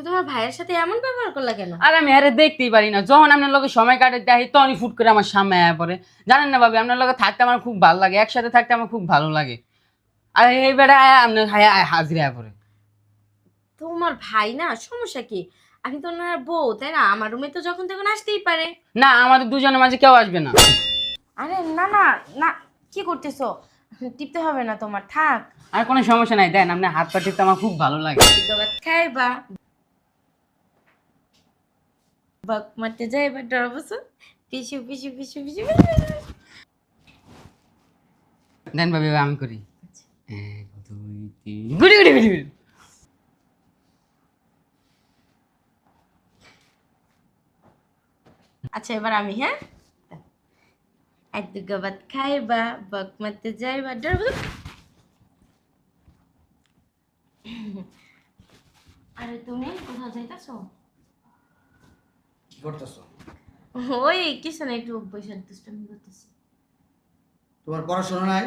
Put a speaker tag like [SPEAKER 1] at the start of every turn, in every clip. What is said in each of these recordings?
[SPEAKER 1] তোমার ভাইয়ের সাথে এমন ব্যবহার করলা কেন?
[SPEAKER 2] আর আমি আরে দেখতেই পারি না, যখন আপনার লগে সময় কাটে দেখি তখনই ফুট করে আমার সামনে আয়া পড়ে। জানেন না ভাবি, আপনার লগে থাকতে আমার খুব ভালো লাগে, একসাথে থাকতে আমার খুব ভালো লাগে। আর এই বেড়া আয়া আপনার হাজির আয়া পড়ে।
[SPEAKER 1] তোমার ভাই না, সমস্যা কি? আমি তো ওনার বউ, তাই না? আমার রুমে তো যখন তখন আসতেই পারে।
[SPEAKER 2] না, আমাদের দুজনের মাঝে কেউ আসবে না।
[SPEAKER 1] আরে না না না, কি করতেছো? টিপতে হবে না তোমার, থাক।
[SPEAKER 2] আর কোনো সমস্যা নাই, দেন আপনি হাত পা টিপতে আমার খুব ভালো লাগে।
[SPEAKER 1] ভাত খাইবা, বক মারতে যাইবা, ডর বসো, পিছু পিছু পিছু পিছু পিছু।
[SPEAKER 2] দেন ভাবি, আমি করি। 1 2 3 গুড়ি গুড়ি গুড়ি গুড়ি।
[SPEAKER 1] আচ্ছা এবার আমি, হ্যাঁ? এক দুগা ভাত খাইবা, বক মারতে যাইবা, ডর বসো। আরে তুমি কোথাও যাইতাছো?
[SPEAKER 3] কি করতেছো?
[SPEAKER 1] ওই কিছু না, একটু বৈশাখ দুষ্টামি করতেছি।
[SPEAKER 3] তোমার পড়াশোনা নাই?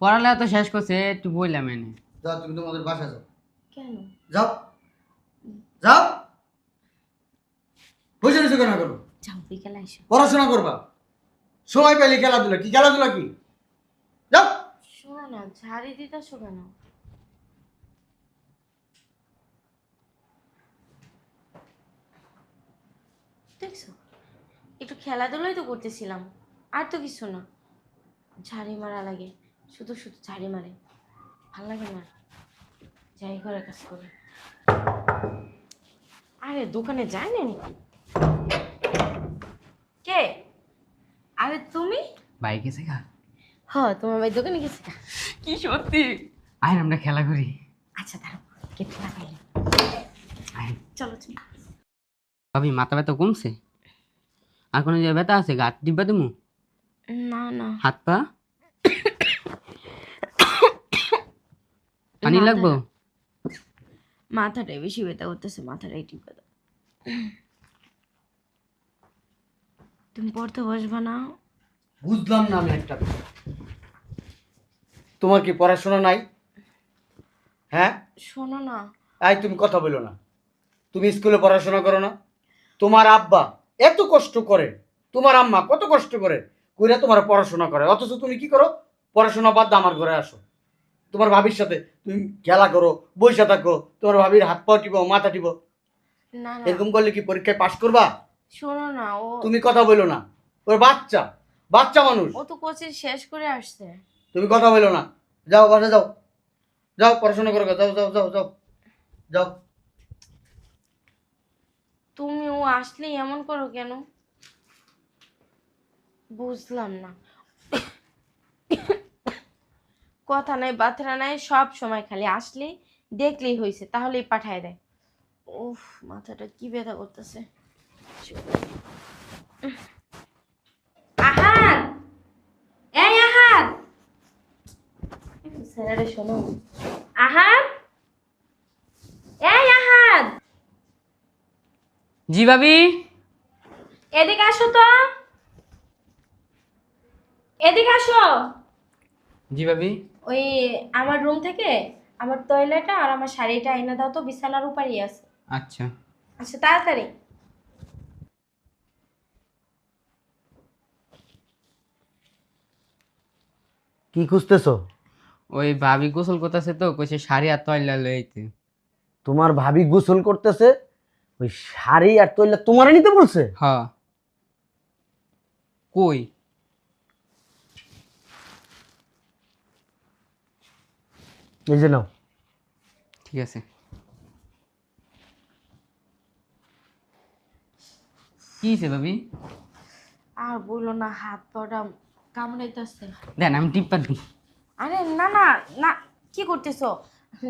[SPEAKER 2] পড়ালেখা তো শেষ করছে, একটু বললাম এনে।
[SPEAKER 3] যাও, তুমি তোমাদের বাসায় যাও।
[SPEAKER 1] কেন?
[SPEAKER 3] যাও যাও, বসে রয়েছো কেন? করো,
[SPEAKER 1] যাও, বিকেলে আইসো।
[SPEAKER 3] পড়াশোনা করবা, সময় পেলে খেলাধুলা। কি খেলাধুলা কি? যাও।
[SPEAKER 1] শোনো না, ঝাড়ি দিতেছো কেন? দেখছো, একটু খেলাধুলাই তো করতেছিলাম, আর তো কিছু না। ঝাড়ি মারা লাগে, শুধু শুধু ঝাড়ি মারে, ভাল লাগে না। যাই ঘরে কাজ করে। আরে দোকানে যায় না নাকি? কে? আরে তুমি?
[SPEAKER 2] ভাই গেছে গা?
[SPEAKER 1] তোমার ভাই দোকানে গেছে না?
[SPEAKER 2] কি সত্যি? আয় আমরা খেলা করি।
[SPEAKER 1] আচ্ছা দাঁড়াও, কেটে লাগাইলে।
[SPEAKER 2] আয়।
[SPEAKER 1] চলো চলো।
[SPEAKER 2] ভাবি, মাথা ব্যথা কমছে? আর কোনো জায়গায় ব্যথা আছে? গা দিব্বা তুমি?
[SPEAKER 1] না না,
[SPEAKER 2] হাত পা পানি লাগবো?
[SPEAKER 1] মাথাটাই বেশি ব্যথা করতেছে, মাথাটাই টিপে দাও। তুমি পড়তে বসবা না?
[SPEAKER 3] বুঝলাম না আমি একটা কথা। তোমার কি পড়াশোনা নাই? হ্যাঁ,
[SPEAKER 1] শোনো না।
[SPEAKER 3] আই তুমি কথা বলো না। তুমি স্কুলে পড়াশোনা করো না? তোমার আব্বা এত কষ্ট করে, তোমার আম্মা কত কষ্ট করে কইরা তোমার পড়াশোনা করে, অথচ তুমি কি করো? পড়াশোনা বাদ দিয়ে আমার ঘরে আসো। তোমার ভাবির সাথে তুমি খেলা করো, বইসা থাকো, তোমার ভাবির হাত পা টিপো, মাথা টিপো।
[SPEAKER 1] না না,
[SPEAKER 3] এরকম করলে কি পরীক্ষায় পাশ করবা?
[SPEAKER 1] শোনো না, ও
[SPEAKER 3] তুমি কথা বলো না। ওর বাচ্চা, বাচ্চা মানুষ।
[SPEAKER 1] ও তো কোচিং শেষ করে আসছে।
[SPEAKER 3] তুমি কথা বলো না। যাও বাসা যাও, যাও পড়াশোনা করো, যাও যাও যাও যাও যাও।
[SPEAKER 1] তুমি ও আসলেই এমন করো কেন? বুঝলাম না। কথা নাই বার্তা নাই, সব সময় খালি আসলেই দেখলেই হয়েছে, তাহলেই পাঠায় দেয়। উফ, মাথাটা কি ব্যথা করতেছে। আহাদ, এই আহাদ, স্যারে শোনো। আহাদ, এই আহাদ,
[SPEAKER 2] জি ভাবি।
[SPEAKER 1] এদিকে আসো তো, এদিকে আসো।
[SPEAKER 2] জি ভাবি।
[SPEAKER 1] ওই আমার রুম থেকে আমার টয়লেটটা আর আমার শাড়িটা এনে দাও তো, বিছানার উপরেই আছে।
[SPEAKER 2] আচ্ছা।
[SPEAKER 1] আচ্ছা তাড়াতাড়ি।
[SPEAKER 3] কি খুঁজতেছো?
[SPEAKER 2] ওই ভাবি গোসল করতেছে তো, কইছে শাড়ি আর তয়লা লইতে।
[SPEAKER 3] তোমার ভাবি গোসল করতেছে, ওই শাড়ি আর তৈলা তোমারে নিতে বলছে?
[SPEAKER 2] হ্যাঁ। কই?
[SPEAKER 3] এই যে নাও।
[SPEAKER 2] ঠিক আছে। কি হয়েছে ভাবি?
[SPEAKER 1] আর বলো না, হাত পাটা কামড়াইতেছে।
[SPEAKER 2] দেন আমি টিপ্পা দিই।
[SPEAKER 1] আরে না না না, কি করতেছো?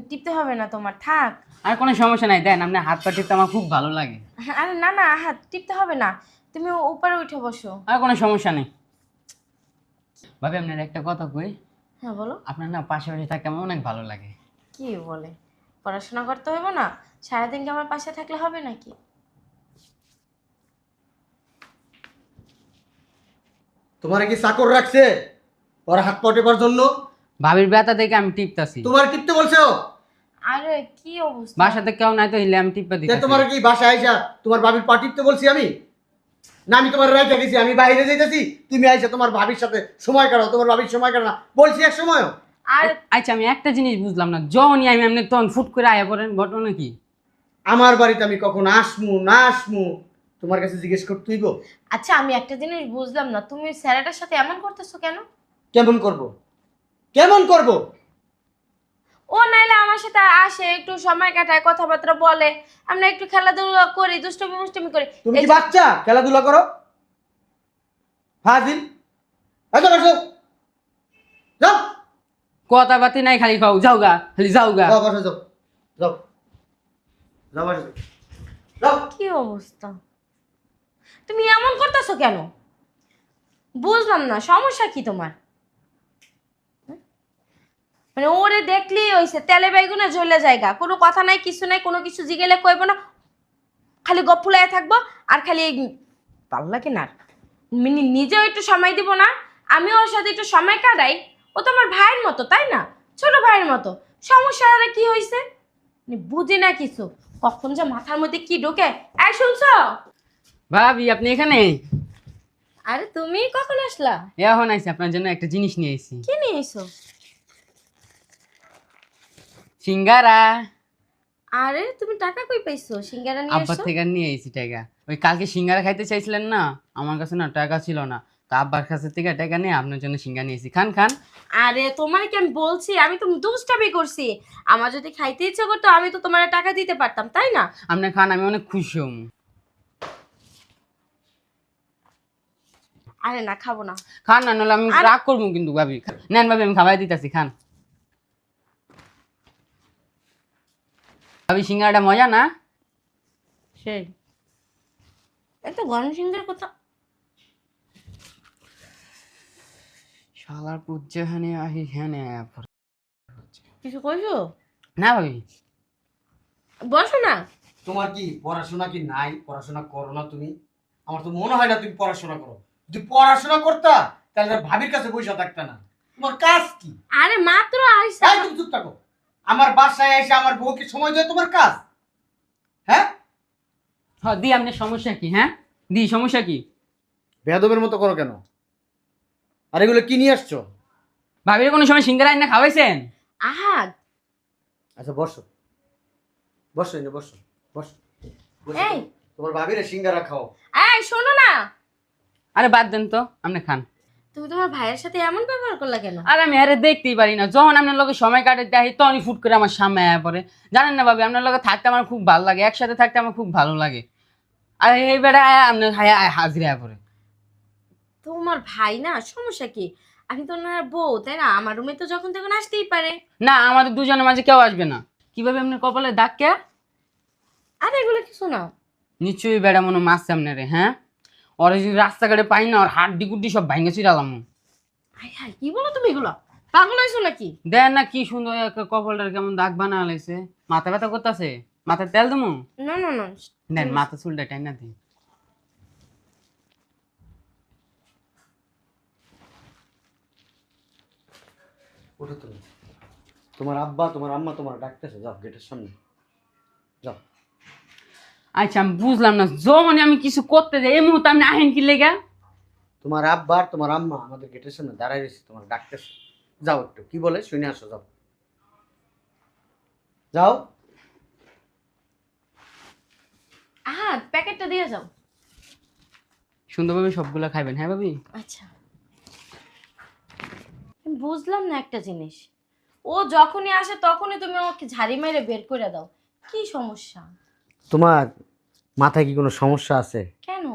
[SPEAKER 1] টিপতে হবে না তোমার, থাক।
[SPEAKER 2] আর কোনো সমস্যা নাই, দেন আপনি হাত পা টিপতে আমার খুব ভালো লাগে।
[SPEAKER 1] আরে না না, হাত টিপতে হবে না, তুমি উপরে উঠে বসো।
[SPEAKER 2] আর কোনো সমস্যা নেই। ভাবি, আপনার একটা কথা কই।
[SPEAKER 1] হ্যাঁ বলো।
[SPEAKER 2] আপনার না পাশাপাশি থাকতে আমার অনেক ভালো লাগে।
[SPEAKER 1] কি বলে? পড়াশোনা করতে হবে না? সারাদিন কি আমার পাশে থাকলে হবে নাকি?
[SPEAKER 3] তোমার কি চাকর রাখছে ওর হাত পা টেপার জন্য?
[SPEAKER 2] ভাবির ব্যথা দেখে আমি টিপতাছি।
[SPEAKER 3] তোমার টিপতে বলছে ও?
[SPEAKER 1] আরে কি অবস্থা?
[SPEAKER 2] বাসাতে কেউ নাই তো হিলে আমি টিপা দিই।
[SPEAKER 3] তোমার কি বাসায় আইসা তোমার ভাবির পাটির তো বলছি আমি না, আমি তোমার রাইখা গেছি, আমি বাইরে যাইতেছি, তুমি আইসা তোমার ভাবির সাথে সময় কাটাও, তোমার ভাবির সময় কাটাও না বলছি এক সময়ও।
[SPEAKER 1] আর
[SPEAKER 2] আচ্ছা আমি একটা জিনিস বুঝলাম না, যখনই আমি এমনি তখন ফুট করে আয়া পড়েন, ঘটনা কি?
[SPEAKER 3] আমার বাড়িতে আমি কখন আসমু না আসমু তোমার কাছে জিজ্ঞেস করতেই গো।
[SPEAKER 1] আচ্ছা আমি একটা জিনিস বুঝলাম না, তুমি স্যারেটার সাথে এমন করতেছো কেন?
[SPEAKER 3] কেমন করব কেমন করব?
[SPEAKER 1] ও নাইলে আমার সাথে আসে, একটু সময় কাটায়, কথাবার্তা বলে, আমরা একটু খেলাধুলা করি, দুষ্টুমি মুষ্টুমি করি।
[SPEAKER 3] তুমি
[SPEAKER 1] এই
[SPEAKER 3] কি
[SPEAKER 1] যে-
[SPEAKER 3] বাচ্চা খেলাধুলা করো? ফাজিল, এত বসো, যাও
[SPEAKER 2] কথা বাতি নাই, খালি খাও যাওগা, খালি যাওগা।
[SPEAKER 3] যাও বসো, যাও যাও যাও বসো, যাও।
[SPEAKER 1] কি অবস্থা? তুমি এমন করতেছো কেন? বুঝলাম না, সমস্যা কি তোমার? মানে ওরে দেখলেই হইছে তেলে বেগুনে ঝরলে জায়গা, কোনো কথা নাই, কিছু নাই, কোনো কিছু জিগেলে কইব না, খালি গপ ফুলায় থাকবো আর খালি ভালো লাগে না। নিজেও একটু সময় দিব না, আমি ওর সাথে একটু সময় কাটাই। ও তো আমার ভাইয়ের মতো, তাই না? ছোট ভাইয়ের মতো। সমস্যা আর কি হয়েছে? বুঝি না কিছু, কখন যে মাথার মধ্যে কি ঢোকে। এই শুনছো?
[SPEAKER 2] ভাবি আপনি এখানে?
[SPEAKER 1] আরে তুমি কখন আসলা?
[SPEAKER 2] এখন আইছি আপনার জন্য একটা জিনিস নিয়ে আইছি।
[SPEAKER 1] কি নিয়ে এসো?
[SPEAKER 2] সিঙ্গারা।
[SPEAKER 1] আরে তুমি টাকা কই পাইছো সিঙ্গারা নিয়ে
[SPEAKER 2] আব্বার
[SPEAKER 1] আসছো?
[SPEAKER 2] থেকে নিয়ে আইছি টাকা। ওই কালকে সিঙ্গারা খাইতে চাইছিলেন না, আমার কাছে না টাকা ছিল না, তা আব্বার কাছে থেকে টাকা নিয়ে আপনার জন্য সিঙ্গারা নিয়েছি, খান খান।
[SPEAKER 1] আরে তোমার কি আমি বলছি, আমি তো দুষ্টামি করছি। আমার যদি খাইতে ইচ্ছে করতো আমি তো তোমার টাকা দিতে পারতাম, তাই না?
[SPEAKER 2] আপনি খান, আমি অনেক খুশি হম।
[SPEAKER 1] আরে না, খাবো না।
[SPEAKER 2] খান না, নাহলে আমি রাগ করবো কিন্তু ভাবি। নেন ভাবি, আমি খাওয়াই দিতেছি, খান। ভাবি সিঙ্গারাটা মজা না?
[SPEAKER 1] সেই একটা গরম সিঙ্গার কথা।
[SPEAKER 2] শালার পুজ্জে হানে আহি হ্যানে পড়ে।
[SPEAKER 1] কিছু কইছো?
[SPEAKER 2] না ভাবি।
[SPEAKER 1] বসো না।
[SPEAKER 3] তোমার কি পড়াশোনা কি নাই? পড়াশোনা করো না তুমি? আমার তো মনে হয় না তুমি পড়াশোনা করো। যদি পড়াশোনা করতা তাহলে আর ভাবির কাছে বসে থাকতা না। তোমার কাজ কি?
[SPEAKER 1] আরে মাত্র আইসা।
[SPEAKER 3] এই তুমি চুপ থাকো। আমার বাসায় এসে আমার বউকে সময় দেয় তোমার কাজ? হ্যাঁ,
[SPEAKER 2] হ্যাঁ দি, আপনার সমস্যা কি? হ্যাঁ দি, সমস্যা কি?
[SPEAKER 3] বেয়াদবের মতো করো কেন? আর এগুলো কি নিয়ে আসছো?
[SPEAKER 2] ভাবির কোনো সময় সিঙ্গারা এনে খাওয়াইছেন?
[SPEAKER 1] আহাদ,
[SPEAKER 3] আচ্ছা বসো, বসো এনে বসো, বসো বসো।
[SPEAKER 1] এই।
[SPEAKER 3] তোমার ভাবিরে সিঙ্গারা খাও।
[SPEAKER 1] এই শোনো না,
[SPEAKER 2] আরে বাদ দেন তো, আপনি খান।
[SPEAKER 1] তুমি তোমার ভাইয়ের সাথে এমন ব্যবহার করলা কেন?
[SPEAKER 2] আর আমি আরে দেখতেই পারি না, যখন আপনার লোকের সময় কাটে দেখি তখনই ফুট করে আমার সামনে আয়া পড়ে। জানেন না ভাবি, আপনার লোকে থাকতে আমার খুব ভালো লাগে, একসাথে থাকতে আমার খুব ভালো লাগে। আর এই বেড়া আপনার হাজিরা আয়া পড়ে।
[SPEAKER 1] তোমার ভাই না, সমস্যা কি? আমি তো ওনার বউ, তাই না? আমার রুমে তো যখন তখন আসতেই পারে।
[SPEAKER 2] না, আমাদের দুজনের মাঝে কেউ আসবে না। কিভাবে আপনার কপালে দাগ কে?
[SPEAKER 1] আরে এগুলো কিছু না।
[SPEAKER 2] নিশ্চয়ই বেড়া মনে মারছে আপনারে। হ্যাঁ, ওরা যদি রাস্তাঘাটে পাই না, ওর হাড্ডি গুড্ডি সব ভাঙে চিরালাম।
[SPEAKER 1] হাই হাই, কি বলো তুমি এগুলো? পাগল হয়েছো নাকি?
[SPEAKER 2] দেন না কি সুন্দর একটা কপালটার কেমন দাগ বানা লাগছে। মাথা ব্যথা করতেছে, মাথায় তেল দেবো?
[SPEAKER 1] না না না।
[SPEAKER 2] দেন মাথা চুলটা টাই না দিন।
[SPEAKER 3] ওঠো তুমি। তোমার আব্বা তোমার আম্মা তোমার ডাকতেছে, যাও গেটের সামনে যাও।
[SPEAKER 2] আচ্ছা আমি বুঝলাম না, যখন আমি কিছু করতে যাই এই মুহূর্তে আপনি আহেন কি লেগা?
[SPEAKER 3] তোমার আব্বা আর তোমার আম্মা আমাদের গেটের সামনে দাঁড়ায় রয়েছে, তোমার ডাকতেছে। যাও একটু কি বলে শুনে আসো, যাও যাও।
[SPEAKER 1] আহাদ, প্যাকেটটা দিয়ে যাও।
[SPEAKER 2] সুন্দরভাবে সবগুলা খাইবেন, হ্যাঁ ভাবি?
[SPEAKER 1] আচ্ছা, আমি বুঝলাম না একটা জিনিস। ও যখনই আসে তখনই তুমি ওকে ঝাড়ি মেরে বের করে দাও। কি সমস্যা?
[SPEAKER 3] তোমার মাথায় কি কোনো সমস্যা আছে?
[SPEAKER 1] কেন?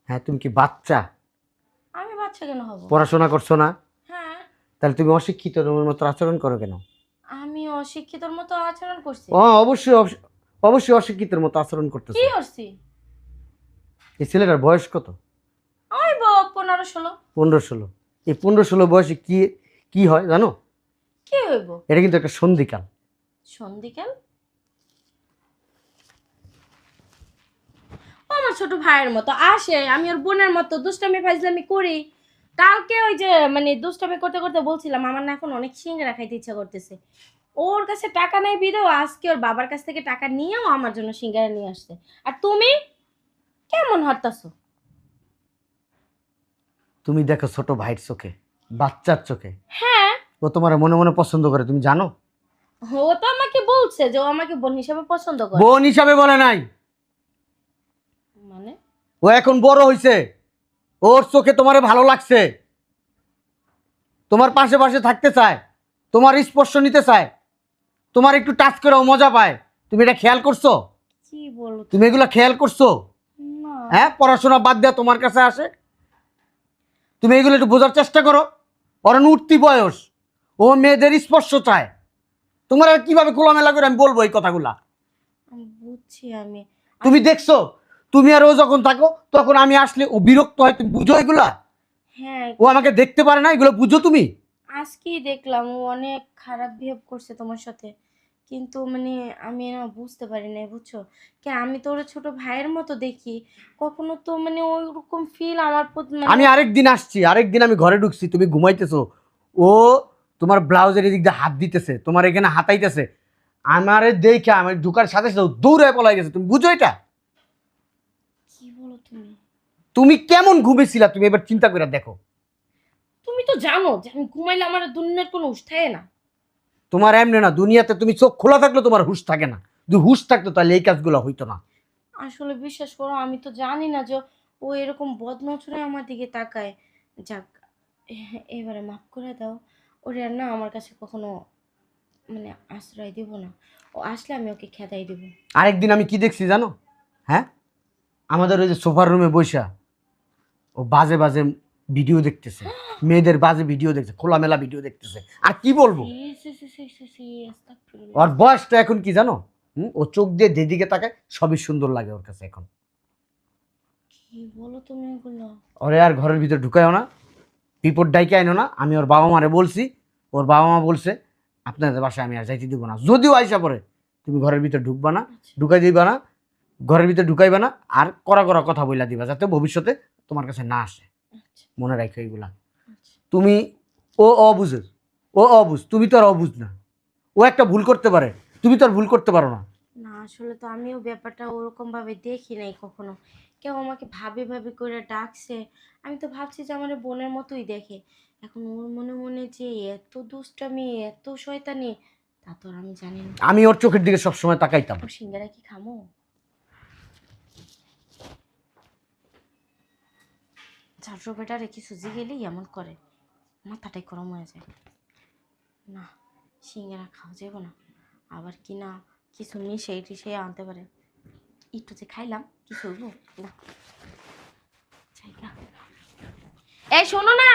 [SPEAKER 3] হ্যাঁ, তুমি কি বাচ্চা?
[SPEAKER 1] আমি বাচ্চা কেন হব?
[SPEAKER 3] পড়াশোনা করছো না?
[SPEAKER 1] হ্যাঁ।
[SPEAKER 3] তাহলে তুমি অশিক্ষিত রকমের মতো আচরণ করো কেন?
[SPEAKER 1] আমি অশিক্ষিতর মতো আচরণ করছি?
[SPEAKER 3] অবশ্যই অবশ্যই অশিক্ষিতের মতো আচরণ করতেছো।
[SPEAKER 1] কি করছি?
[SPEAKER 3] এই ছেলেটার বয়স কত?
[SPEAKER 1] ওই 15-16।
[SPEAKER 3] 15-16? এই 15-16 বয়সে কি কি হয় জানো?
[SPEAKER 1] কি হইব?
[SPEAKER 3] এটা কিন্তু একটা সন্ধিকাল।
[SPEAKER 1] সন্ধিকাল? ও আমার ছোট ভাইয়ের মতো আসে, আমি ওর বোনের মতো দুষ্টামি ফাইজলামি করি। কালকে ওই যে মানে দুষ্টামি করতে করতে বলছিলাম আমার না এখন অনেক সিঙ্গারা খাইতে ইচ্ছা করতেছে। ওর কাছে টাকা নাই বিদেও আজকে ওর বাবার কাছ থেকে টাকা নিয়েও আমার জন্য সিঙ্গারা নিয়ে আসছে। আর তুমি কেমন হাঁটতাছো?
[SPEAKER 3] তুমি দেখো ছোট ভাইয়ের চোখে, বাচ্চার চোখে,
[SPEAKER 1] হ্যাঁ,
[SPEAKER 3] ও তোমার মনে মনে পছন্দ করে, তুমি জানো?
[SPEAKER 1] ও তো আমাকে বলছে যে ও আমাকে বোন হিসেবে পছন্দ করে।
[SPEAKER 3] বোন হিসাবে বলে নাই,
[SPEAKER 1] মানে
[SPEAKER 3] ও এখন বড় হইছে, ওর চোখে তোমারে ভালো লাগছে, তোমার পাশে পাশে থাকতে চায়, তোমার স্পর্শ নিতে চায়, তোমার একটু টাচ করেও মজা পায়। তুমি এটা খেয়াল করছো?
[SPEAKER 1] কি বলো
[SPEAKER 3] তুমি এগুলো খেয়াল করছো?
[SPEAKER 1] না?
[SPEAKER 3] হ্যাঁ, পড়াশোনা বাদ দেওয়া তোমার কাছে আসে, তুমি এগুলো একটু বোঝার চেষ্টা করো। ওর উঠতি বয়স, ও মেয়েদের স্পর্শ চায়। তোমার আর কিভাবে খোলামেলা করে আমি বলবো এই কথাগুলা?
[SPEAKER 1] বুঝছি আমি।
[SPEAKER 3] তুমি দেখছো, তুমি আর ও যখন থাকো তখন আমি আসলে ও বিরক্ত হয়, তুমি বুঝো এগুলা?
[SPEAKER 1] হ্যাঁ,
[SPEAKER 3] ও আমাকে দেখতে পারে না, এগুলো বুঝো তুমি?
[SPEAKER 1] আজকেই দেখলাম ও অনেক খারাপ বিহেভ করছে তোমার সাথে, কিন্তু মানে আমি না বুঝতে পারি না, বুঝছো? কে আমি তো ওর ছোট ভাইয়ের মতো দেখি, কখনো তো মানে ওইরকম ফিল আমার প্রতি
[SPEAKER 3] আমি
[SPEAKER 1] মানে।
[SPEAKER 3] আরেকদিন আসছি, আরেকদিন আমি ঘরে ঢুকছি, তুমি ঘুমাইতেছো, ও তোমার ব্লাউজের এদিক দিয়ে হাত দিতেছে, তোমার এখানে হাতাইতেছে, আমারে দেখে আমি ঢুকার সাথে সাথে ও দৌড়ে পলাই গেছে। তুমি বুঝো এটা?
[SPEAKER 1] কি বলো তুমি?
[SPEAKER 3] তুমি কেমন ঘুমেছিলা তুমি এবার চিন্তা করে দেখো।
[SPEAKER 1] তুমি তো জানো যে আমি ঘুমাইলে আমার দুনিয়ার কোনো হুঁশ থাকে না।
[SPEAKER 3] তোমার এমনি না, দুনিয়াতে তুমি চোখ খোলা থাকলে তোমার হুঁশ থাকে না, যদি হুঁশ থাকতো তাহলে এই কাজগুলো হইতো না।
[SPEAKER 1] আসলে বিশ্বাস করো, আমি তো জানি না যে ও এরকম বদনজরে আমার দিকে তাকায়। যাক, এবারে মাফ করে দাও। ওরে আর না আমার কাছে কখনো মানে আশ্রয় দিব না। ও আসলে আমি ওকে খেদাই দেব।
[SPEAKER 3] আরেকদিন আমি কি দেখছি জানো? হ্যাঁ, আমাদের ওই যে সোফার রুমে বইসা ও বাজে বাজে ভিডিও দেখতেছে, মেয়েদের বাজে ভিডিও দেখছে, খোলামেলা ভিডিও দেখতেছে। আর কি বলবো,
[SPEAKER 1] আস্তাগফিরুল্লাহ।
[SPEAKER 3] ওর বয়সটা এখন কি জানো? ও চোখ দিয়ে যেদিকে তাকায় সবই সুন্দর লাগে ওর কাছে এখন।
[SPEAKER 1] কি বলো তুমি এগুলো?
[SPEAKER 3] ওরে আর ঘরের ভিতর ঢুকায়ও না, বিপদ ডাইকে আইনো না। আমি ওর বাবা মারে বলছি, ওর বাবা মা বলছে আপনাদের বাসায় আমি আর যাইতে দিব না। যদিও আইসা পড়ে তুমি ঘরের ভিতর ঢুকবা না,
[SPEAKER 1] আচ্ছা,
[SPEAKER 3] ঢুকাই দিবা না, ঘরের ভিতর ঢুকাইবা না, আর কড়া কড়া কথা বইলা দিবা যাতে ভবিষ্যতে তোমার কাছে না আসে।
[SPEAKER 1] আচ্ছা,
[SPEAKER 3] মনে রাখো এইগুলা।
[SPEAKER 1] আচ্ছা।
[SPEAKER 3] তুমি, ও অবুঝের, ও অবুঝ, তুমি তো আর অবুঝ না। ও একটা ভুল করতে পারে, তুমি তো আর ভুল করতে পারো না।
[SPEAKER 1] না আসলে তো আমিও ব্যাপারটা ওরকম ভাবে দেখি নাই কখনো। কেউ আমাকে ভাবি ভাবি করে ডাকছে, আমি তো ভাবছি যে আমার বোনের মতোই দেখে। এখন ওর মনে মনে যে এত দুষ্টামি, এত শয়তানি, তা তো আর আমি জানি না।
[SPEAKER 3] আমি ওর চোখের দিকে সবসময় তাকাইতাম।
[SPEAKER 1] ও সিঙ্গারা কি খামো? ঝাড়ু বেটারে কিছু জিগেলেই এমন করে, মাথাটাই গরম হয়ে যায়। না, সিঙ্গারা খাওয়া যাবে না, আবার কি না কিছু মিশে টিশে আনতে পারে। একটু যে খাইলাম কিছু হইব না। জায়গা, এই শোনো না।